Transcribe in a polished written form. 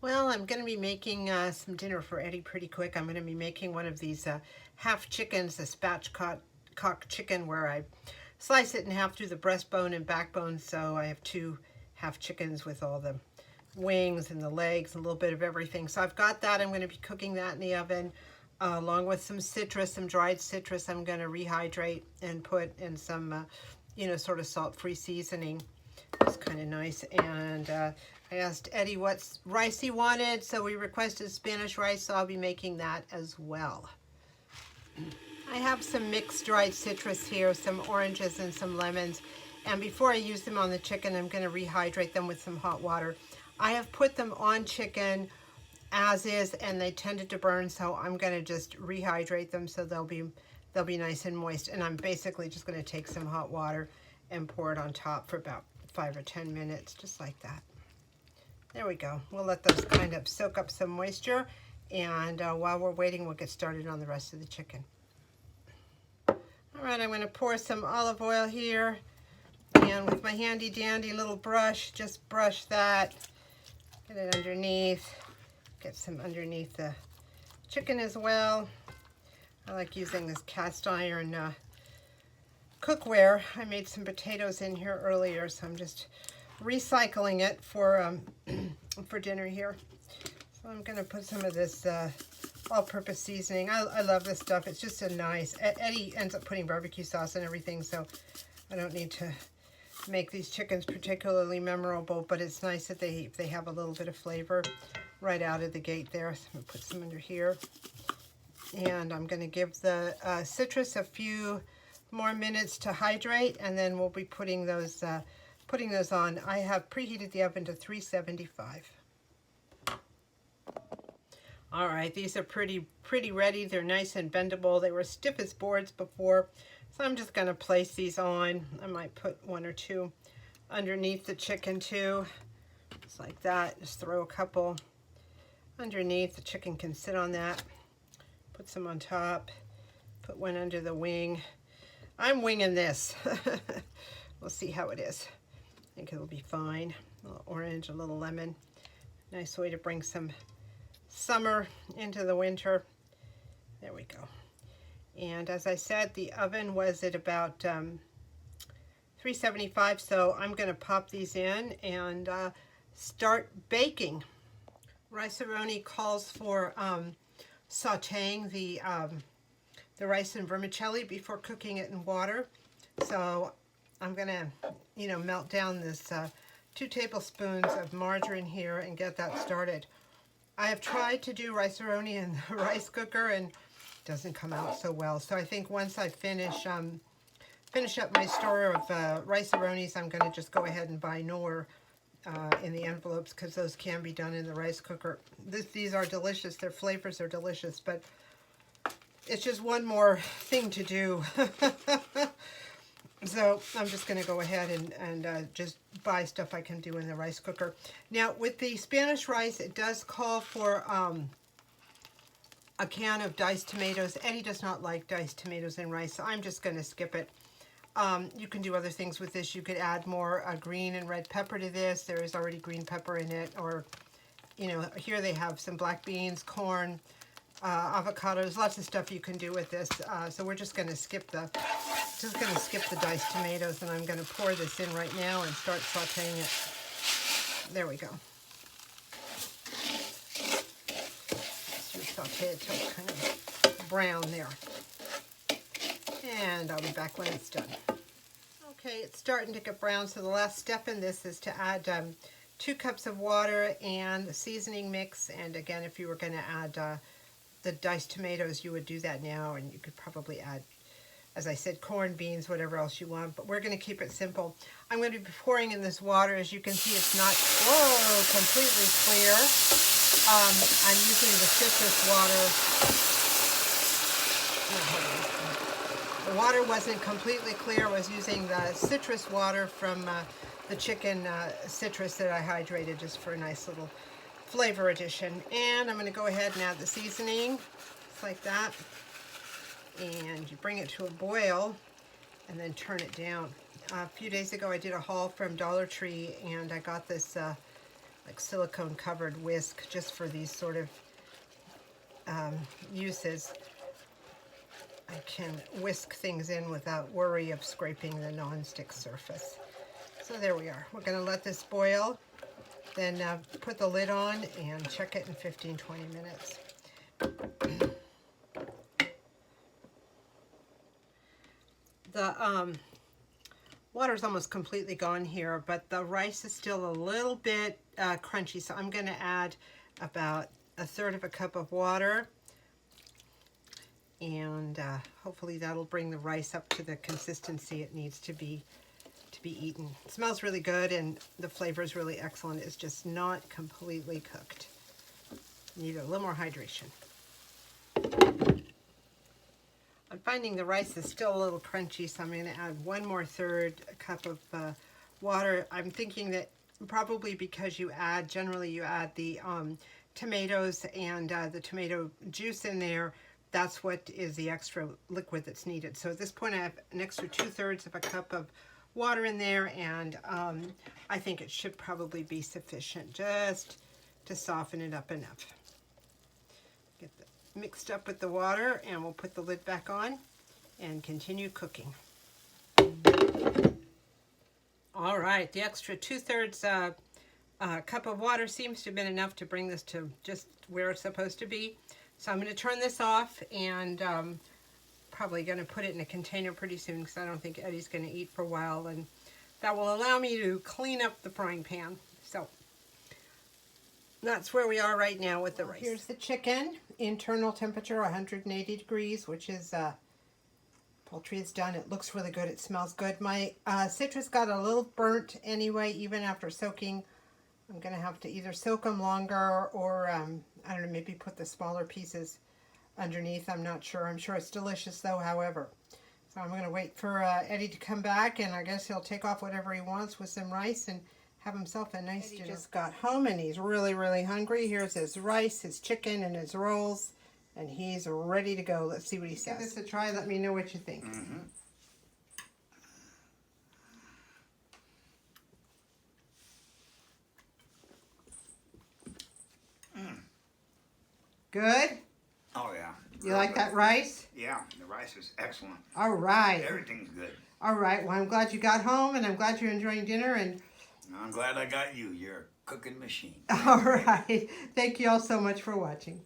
Well, I'm going to be making some dinner for Eddie pretty quick. I'm going to be making one of these half chickens, a spatchcock chicken, where I slice it in half through the breastbone and backbone. So I have two half chickens with all the wings and the legs and a little bit of everything. So I've got that. I'm going to be cooking that in the oven along with some citrus, some dried citrus. I'm going to rehydrate and put in some, sort of salt-free seasoning. It's kind of nice. And I asked Eddie what rice he wanted, so we requested Spanish rice, so I'll be making that as well. I have some mixed dried citrus here, some oranges and some lemons. And before I use them on the chicken, I'm going to rehydrate them with some hot water. I have put them on chicken as is, and they tended to burn, so I'm going to just rehydrate them so they'll be nice and moist. And I'm basically just going to take some hot water and pour it on top for about 5 or 10 minutes, just like that. There we go. We'll let those kind of soak up some moisture, and while we're waiting, we'll get started on the rest of the chicken. All right, I'm going to pour some olive oil here, and with my handy dandy little brush, just brush that, get it underneath, get some underneath the chicken as well. I like using this cast iron cookware. I made some potatoes in here earlier, so I'm just recycling it for dinner here. So I'm going to put some of this all-purpose seasoning. I love this stuff. It's just a nice. Eddie ends up putting barbecue sauce and everything, so I don't need to make these chickens particularly memorable, but it's nice that they have a little bit of flavor right out of the gate there. So I'm going to put some under here. And I'm going to give the citrus a few more minutes to hydrate, and then we'll be putting those on. I have preheated the oven to 375. All right, these are pretty ready. They're nice and bendable. They were stiff as boards before, so I'm just going to place these on. I might put one or two underneath the chicken too, just like that. Just throw a couple underneath. The chicken can sit on that. Put some on top. Put one under the wing. I'm winging this. We'll see how it is. I think it'll be fine. A little orange, a little lemon. Nice way to bring some summer into the winter. There we go. And as I said, the oven was at about 375, so I'm going to pop these in and start baking. Rice-A-Roni calls for sauteing the rice and vermicelli before cooking it in water. So I'm going to, melt down this 2 tablespoons of margarine here and get that started. I have tried to do rice-a-roni in the rice cooker, and it doesn't come out so well. So I think once I finish up my store of rice-a-ronis, I'm going to just go ahead and buy Knorr in the envelopes, because those can be done in the rice cooker. These are delicious. Their flavors are delicious, but it's just one more thing to do. So I'm just going to go ahead and just buy stuff I can do in the rice cooker. Now, with the Spanish rice, it does call for a can of diced tomatoes. Eddie does not like diced tomatoes in rice, so I'm just going to skip it. You can do other things with this. You could add more green and red pepper to this. There is already green pepper in it. Or, here they have some black beans, corn, avocados, lots of stuff you can do with this. So we're just going to skip the diced tomatoes, and I'm going to pour this in right now and start sauteing it. There we go. Just saute it till it's kind of brown there. And I'll be back when it's done. Okay, it's starting to get brown, so the last step in this is to add 2 cups of water and the seasoning mix. And again, if you were going to add the diced tomatoes, you would do that now, and you could probably add, as I said, corn, beans, whatever else you want, but we're going to keep it simple. I'm going to be pouring in this water. As you can see, it's not, completely clear. I'm using the citrus water. The water wasn't completely clear. I was using the citrus water from the chicken citrus that I hydrated just for a nice little flavor addition. And I'm going to go ahead and add the seasoning, just like that. And you bring it to a boil and then turn it down. A few days ago I did a haul from Dollar Tree, and I got this like silicone covered whisk just for these sort of uses. I can whisk things in without worry of scraping the non-stick surface. So there we are. We're going to let this boil, then put the lid on and check it in 15-20 minutes. The water's almost completely gone here, but the rice is still a little bit crunchy, so I'm going to add about 1/3 cup of water, and hopefully that'll bring the rice up to the consistency it needs to be eaten. It smells really good and the flavor is really excellent. It's just not completely cooked. Need a little more hydration. I'm finding the rice is still a little crunchy, so I'm going to add 1 more 1/3 cup of water. I'm thinking that probably because generally you add the tomatoes and the tomato juice in there, that's what is the extra liquid that's needed. So at this point I have an extra 2/3 cup of water in there, and I think it should probably be sufficient just to soften it up enough. Get that mixed up with the water, and we'll put the lid back on and continue cooking. All right, the extra 2/3 cup of water seems to have been enough to bring this to just where it's supposed to be. So I'm going to turn this off, and probably going to put it in a container pretty soon because I don't think Eddie's going to eat for a while, and that will allow me to clean up the frying pan. So that's where we are right now with the rice. Here's the chicken, internal temperature 180 degrees, which is poultry is done. It looks really good. It smells good. My citrus got a little burnt anyway, even after soaking. I'm going to have to either soak them longer or, I don't know, maybe put the smaller pieces underneath. I'm not sure. I'm sure it's delicious though, however. So I'm going to wait for Eddie to come back, and I guess he'll take off whatever he wants with some rice and have himself a nice dinner. He just got home and he's really, really hungry. Here's his rice, his chicken, and his rolls, and he's ready to go. Let's see what he says. Give this a try. Let me know what you think. Good? Oh, yeah. You like that rice? Yeah, the rice is excellent. All right. Everything's good. All right. Well, I'm glad you got home, and I'm glad you're enjoying dinner. And I'm glad I got you. You're a cooking machine. all right. Thank you all so much for watching.